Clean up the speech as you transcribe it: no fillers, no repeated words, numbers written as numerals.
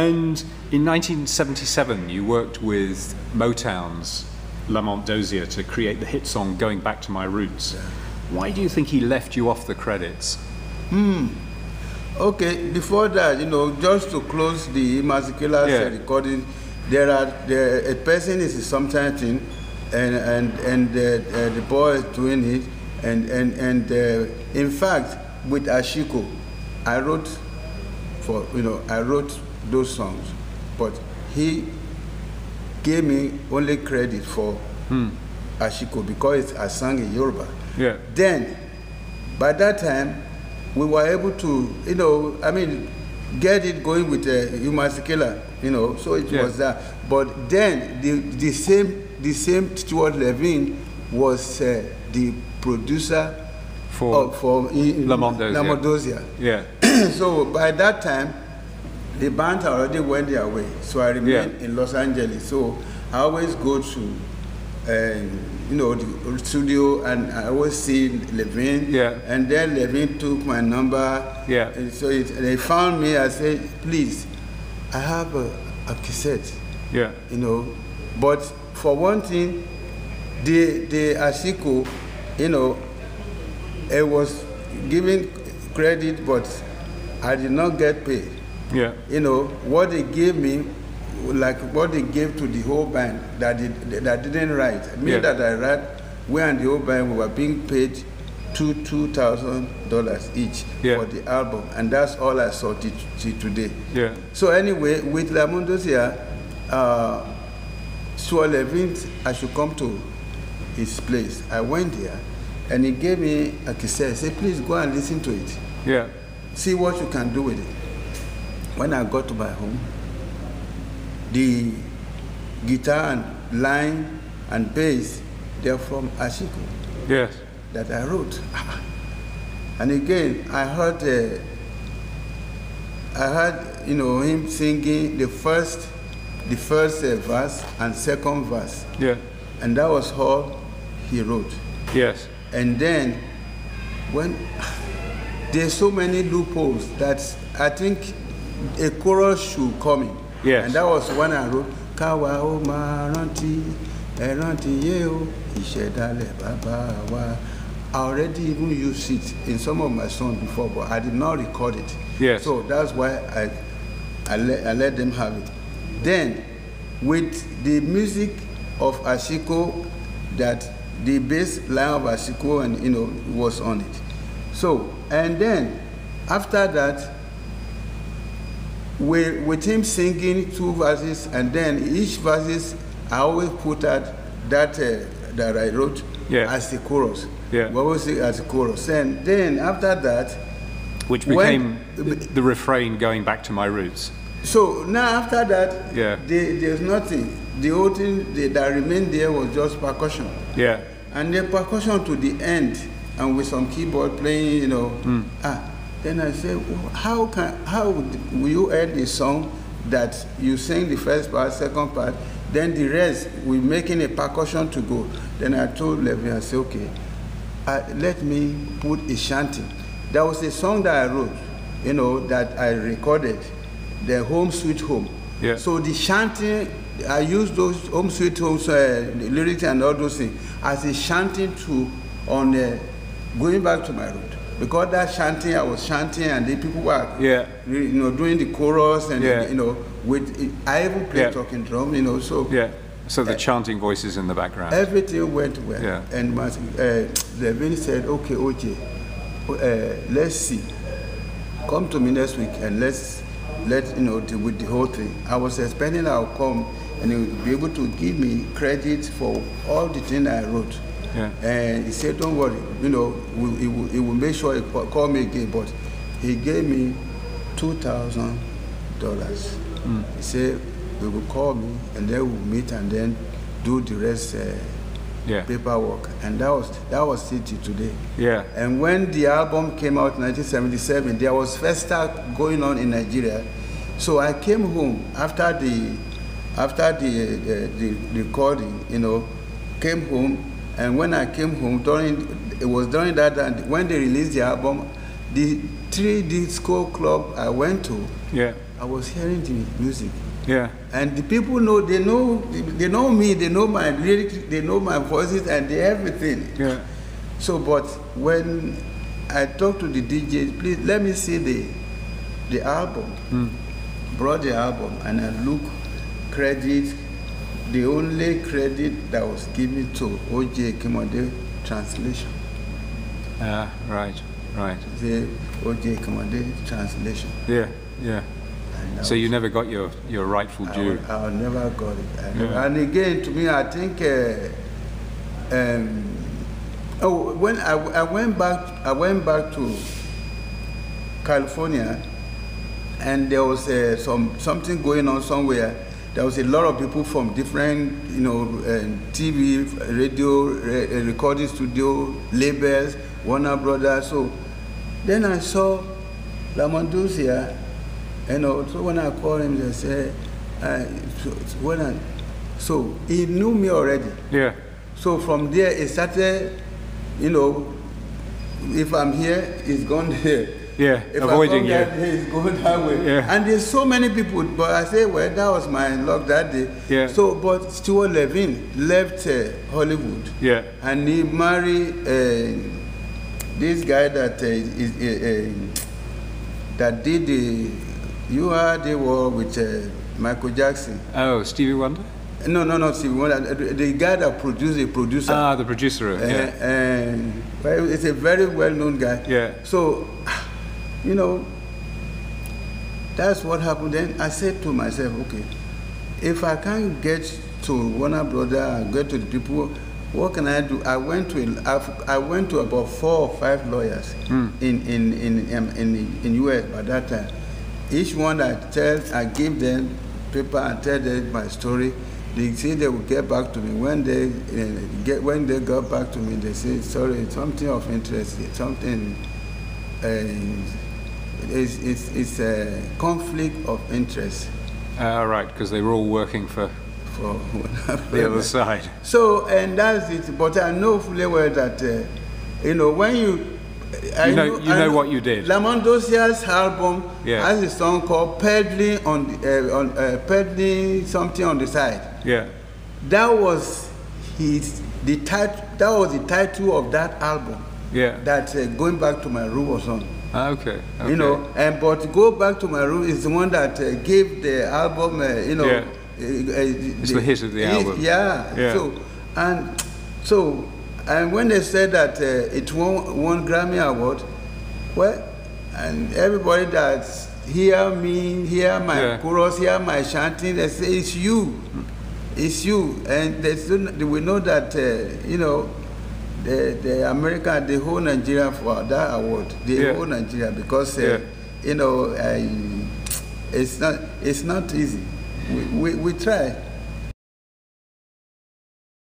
And in 1977, you worked with Motown's Lamont Dozier to create the hit song Going Back to My Roots. Yeah. Why do you think he left you off the credits? Okay, before that, just to close the Masekela's recording, a person is sometimes thing, and the boy is doing it, and in fact, with Ashiko, I wrote those songs, but he gave me only credit for Ashiko because I sang in Yoruba. Yeah. Then, by that time, we were able to, get it going with Masekela, so it was that. But then, the same Stuart Levine was the producer for Lamont Dozier. Yeah. So by that time, the band already went their way. So I remained in Los Angeles. So I always go to, the studio, and I always see Levine. Yeah. And then Levine took my number. Yeah. And so they found me. I said, please, I have a cassette. Yeah. But for one thing, the Ashiko, it was giving credit, but I did not get paid. Yeah. What they gave me, like what they gave to the whole band that didn't write. That I write, we and the whole band, we were being paid $2,000 each for the album, and that's all I saw till today. Yeah. So anyway, with Lamont Dozier, Stuart Levine, I should come to his place. I went there, and he gave me a cassette. He said, please go and listen to it. Yeah. See what you can do with it. When I got to my home, the guitar and line and bass, they're from Ashiko. Yes. That I wrote. And again, I heard him singing the first verse and second verse. Yeah. And that was all he wrote. Yes. And then, when there's so many loopholes that I think a chorus should come in. Yes. And that was when I wrote, Kawa o ma ranti, eranti yeo, ishedale baba wa. I already even used it in some of my songs before, but I did not record it. Yes. So that's why I let them have it. Then, with the music of Ashiko, that the bass line of Ashiko and was on it. So, and then after that, with him singing 2 verses, and then each verses I always put out that I wrote as the chorus. Yeah. We always sing as a chorus. And then after that, which became the refrain, Going Back to My Roots. So now after that, there's nothing. The whole thing that remained there was just percussion. Yeah. And the percussion to the end, and with some keyboard playing, Then I said, well, how will you end a song that you sing the first part, second part, then the rest we're making a percussion to go. Then I told Levin, I said, okay, let me put a shanty. There was a song that I wrote, that I recorded, the Home Sweet Home. Yeah. So the shanty, I used those Home Sweet Home the lyrics and all those things as a shanty on Going Back to My Root. Because that chanting, I was chanting, and the people were, doing the chorus, and I even played talking drum, so. Yeah. So the chanting voices in the background. Everything went well. Yeah. And Levin said, okay, OJ, let's see. Come to me next week, and let's deal with the whole thing. I was expecting I'll come, and he would be able to give me credit for all the things I wrote. Yeah. And he said, don't worry, he will make sure he call me again. But he gave me $2,000. He said, he will call me, and then we'll meet, and then do the rest paperwork. And that was it till today. Yeah. And when the album came out in 1977, there was Festa going on in Nigeria. So I came home after the recording, came home. And when I came home, it was during that time, when they released the album, the 3 disco club I went to, I was hearing the music. Yeah. And the people know me, they know my lyrics, they know my voices, and everything. Yeah. So, but when I talked to the DJ, please let me see the album. Brought the album, and I look credit. The only credit that was given to O J Ekemode translation. Right. The O J Ekemode translation. Yeah. So you never got your rightful due. I never got it. And again, to me, I think when I went back to California, and there was something going on somewhere. There was a lot of people from different, TV, radio, recording studio, labels, Warner Brothers. So then I saw Lamont Dozier, so when I called him, they said, so he knew me already. Yeah. So from there, it started, if I'm here, he's gone there. Yeah, if avoiding you. He's going that way. Yeah. And there's so many people, but I say, well, that was my luck that day. Yeah. So, but Stuart Levin left Hollywood. Yeah. And he married this guy that that did the You Are the War with Michael Jackson. Oh, Stevie Wonder? No, not Stevie Wonder. The guy that produced the producer. Ah, the producer. Yeah. Well, it's a very well-known guy. Yeah. So, that's what happened. Then I said to myself, okay, if I can't get to Warner Brothers and get to the people, what can I do? I went to about 4 or 5 lawyers in US by that time. Each one I give them paper and tell them my story. They say they will get back to me. When they got back to me, they say, sorry, something of interest, something. It's a conflict of interest. Right, because they were all working for the other side. So, and that's it. But I know fully well that, when you know what you did. Lamont Dozier's album has a song called "Peddling Peddling Something on the Side." Yeah. That was the title of that album. Yeah. That Going Back to My Room was on. Okay. But Go Back to My Room is the one that gave the album, it's the hit of the album. Yeah. And when they said that it won Grammy Award, well, and everybody that hear me, hear my chorus, hear my chanting, they say it's you, and we know that the America, the whole Nigeria for that award, the whole Nigeria, because it's not easy. We try.